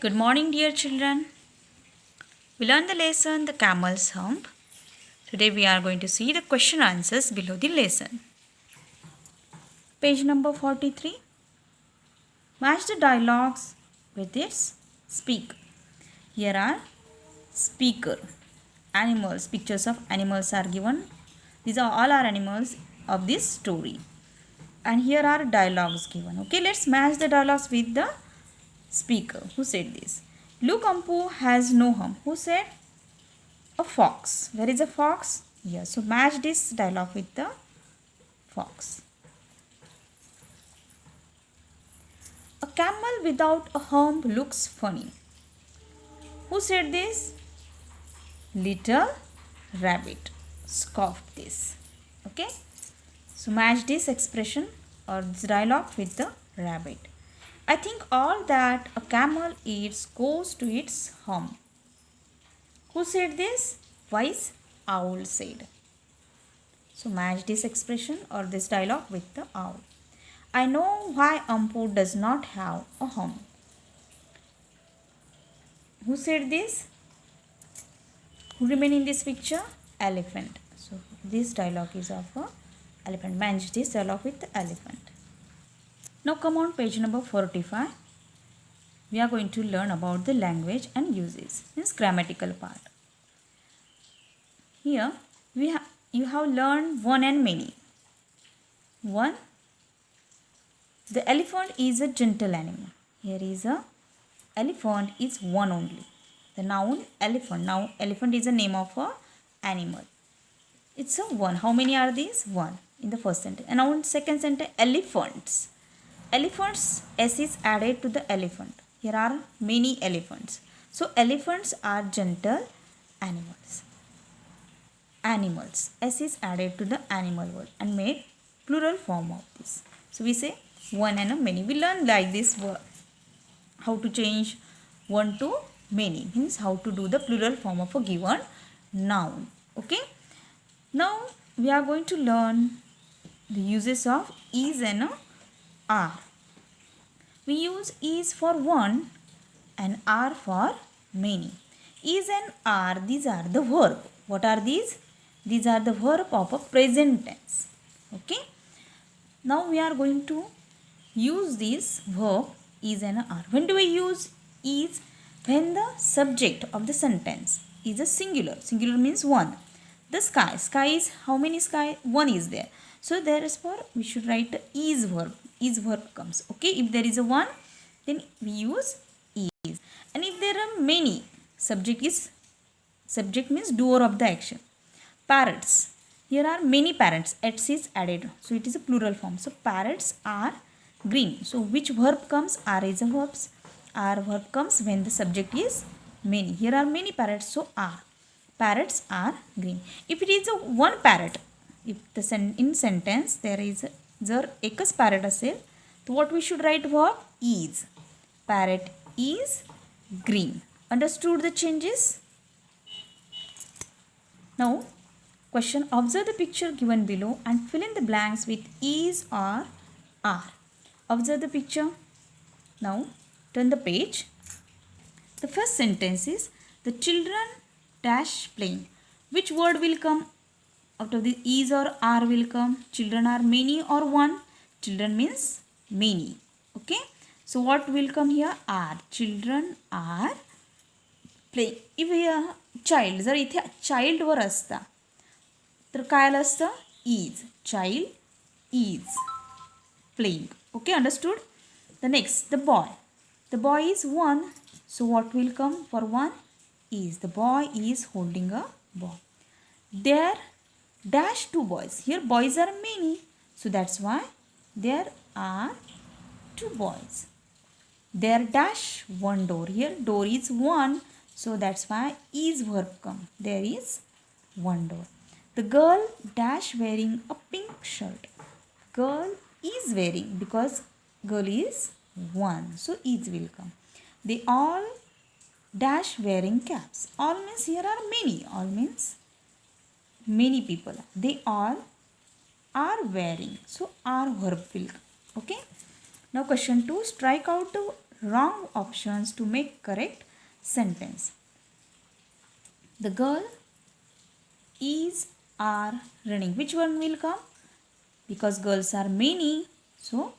Good morning, dear children. We learned the lesson The Camel's Hump. Today we are going to see the question answers below the lesson. Page number 43. Match the dialogues with its speaker. Here are speaker. Animals. Pictures of animals are given. These are all our animals of this story. And here are dialogues given. Okay, let's match the dialogues with the speaker. Who said this? Look, Ampu has no hump. Who said? A fox. Where is a fox? Here. So match this dialogue with the fox. A camel without a hump looks funny. Who said this? Little rabbit scoffed this. Okay. So match this expression or this dialogue with the rabbit. I think all that a camel eats goes to its hump. Who said this? Wise owl said. So match this expression or this dialogue with the owl. I know why Ampu does not have a hump. Who said this? Who remain in this picture? Elephant. So this dialogue is of a elephant. Match this dialogue with the elephant. Now come on page number 45. We are going to learn about the language and uses. Means grammatical part. Here you have learned one and many. One, the elephant is a gentle animal. Here is a elephant is one only. The noun elephant. Now elephant is a name of a animal. It's a one. How many are these? One in the first sentence. And now in second sentence, elephants. Elephants, S is added to the elephant. Here are many elephants. So elephants are gentle animals. Animals. S is added to the animal word and made plural form of this. So we say one and a many. We learn like this how to change one to many. Means how to do the plural form of a given noun. Okay. Now we are going to learn the uses of is and are. We use is for one and are for many. Is and are, these are the verb. What are these? These are the verb of a present tense. Okay. Now we are going to use this verb is and are. When do we use is? When the subject of the sentence is a singular. Singular means one. The sky. Sky is how many sky? One is there. So therefore we should write is verb. Is verb comes. Okay. If there is a one, then we use is. And if there are many, subject means doer of the action. Parrots. Here are many parrots. S is added. So it is a plural form. So parrots are green. So which verb comes? Are is a verb. Are verb comes when the subject is many. Here are many parrots. So are. Parrots are green. If it is a one parrot, if in sentence there is जर एकच parrot असेल, तो what we should write verb is. Parrot is green. Understood the changes? Now question, observe the picture given below and fill in the blanks with is or are. Observe the picture. Now turn the page. The first sentence is the children dash playing. Which word will come out of the is or are will come? Children are many or one? Children means many. Okay. So what will come here? Are. Children are playing. If here child, जर इथे child वर असता तर काय आलं असतं? is. Child is playing. Okay, understood? The next, the boy. The boy is one. So what will come for one? Is. The boy is holding a ball. There dash two boys. Here boys are many. So that's why there are two boys. There dash one door. Here door is one. So that's why is verb come. There is one door. The girl dash wearing a pink shirt. Girl is wearing because girl is one. So is will come. They all dash wearing caps. All means here are many. All means many people. They all are wearing. So are verb will come. Okay. Now question 2. Strike out the wrong options to make correct sentence. The girl is are running. Which one will come? Because girls are many, so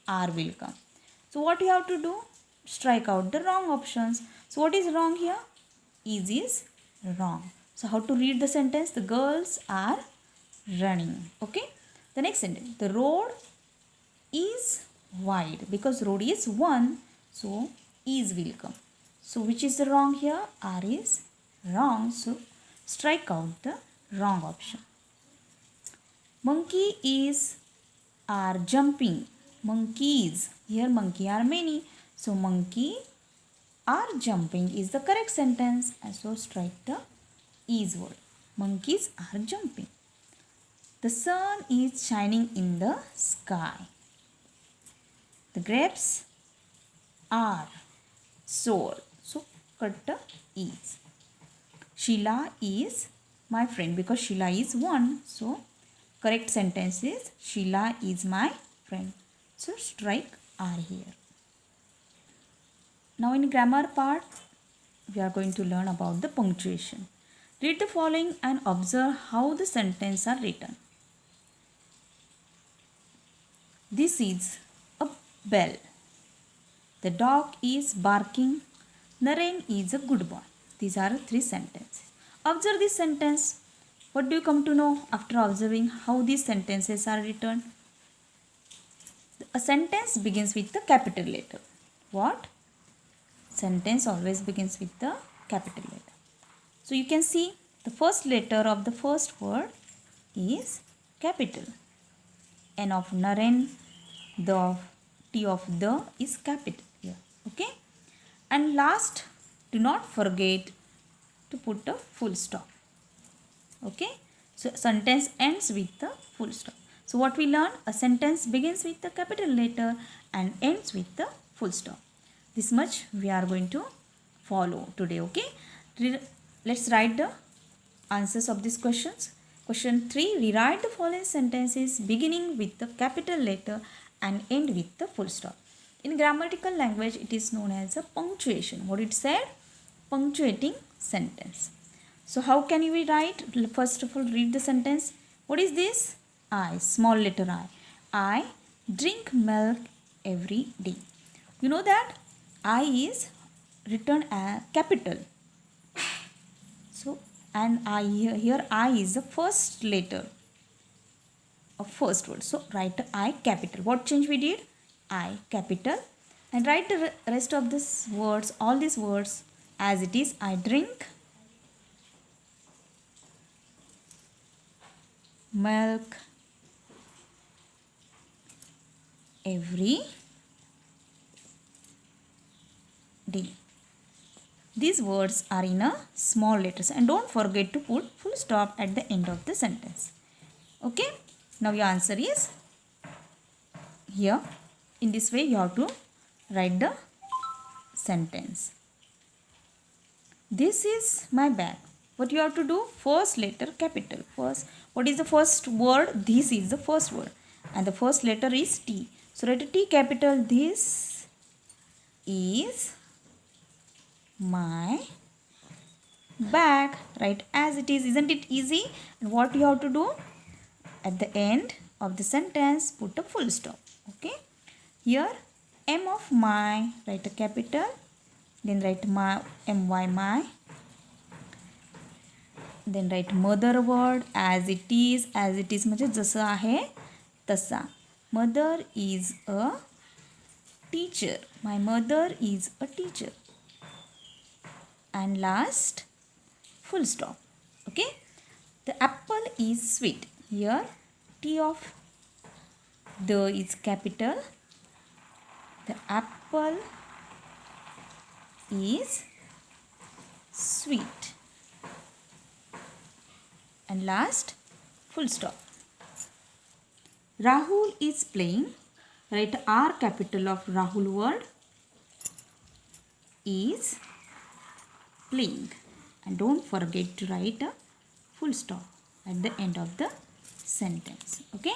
are will come. So what you have to do? Strike out the wrong options. So what is wrong here? Is wrong. So how to read the sentence? The girls are running. Okay. The next sentence. The road is wide. Because road is one, so is will come. So which is the wrong here? Are is wrong. So strike out the wrong option. Monkey is are jumping. Monkeys. Here monkey are many. So monkey are jumping is the correct sentence. And so strike the is word. Monkeys are jumping. The sun is shining in the sky. The grapes are sour. So cut the is. Sheila is my friend because Sheila is one. So correct sentence is Sheila is my friend. So strike are here. Now in grammar part, we are going to learn about the punctuation. Read the following and observe how the sentences are written. This is a bell. The dog is barking. Naren is a good boy. These are three sentences. Observe this sentence. What do you come to know after observing how these sentences are written? A sentence begins with the capital letter. What? Sentence always begins with the capital letter. So you can see the first letter of the first word is capital. N of Naren, the of T of the is capital here. Okay. And last, do not forget to put a full stop. Okay. So sentence ends with the full stop. So what we learn? A sentence begins with the capital letter and ends with the full stop. This much we are going to follow today. Okay. Let's write the answers of these questions. Question 3. Rewrite the following sentences beginning with the capital letter and end with the full stop. In grammatical language, it is known as a punctuation. What it said? Punctuating sentence. So how can we write? First of all, read the sentence. What is this? I, small letter I. I drink milk every day. You know that I is written as capital. So, and I here I is the first letter of first word. So write I capital. What change we did? I capital. And write the rest of these words, all these words as it is. I drink milk every day. These words are in a small letters and don't forget to put full stop at the end of the sentence. Okay. Now your answer is here. In this way you have to write the sentence. This is my bag. What you have to do? First letter capital. First, what is the first word? This is the first word. And the first letter is T. So write T capital. This is my bag. Right as it is. Isn't it easy? And what you have to do? At the end of the sentence, put a full stop. Okay. Here, M of my, write a capital. Then write my, my, my. Then write mother word as it is. As it is म्हणजे जसं आहे तसा. Mother is a teacher. My mother is a teacher. And last, full stop. Okay. The apple is sweet. Here, T of the is capital. The apple is sweet. And last, full stop. Rahul is playing. Write R capital of Rahul word is playing. And don't forget to write a full stop at the end of the sentence. Okay.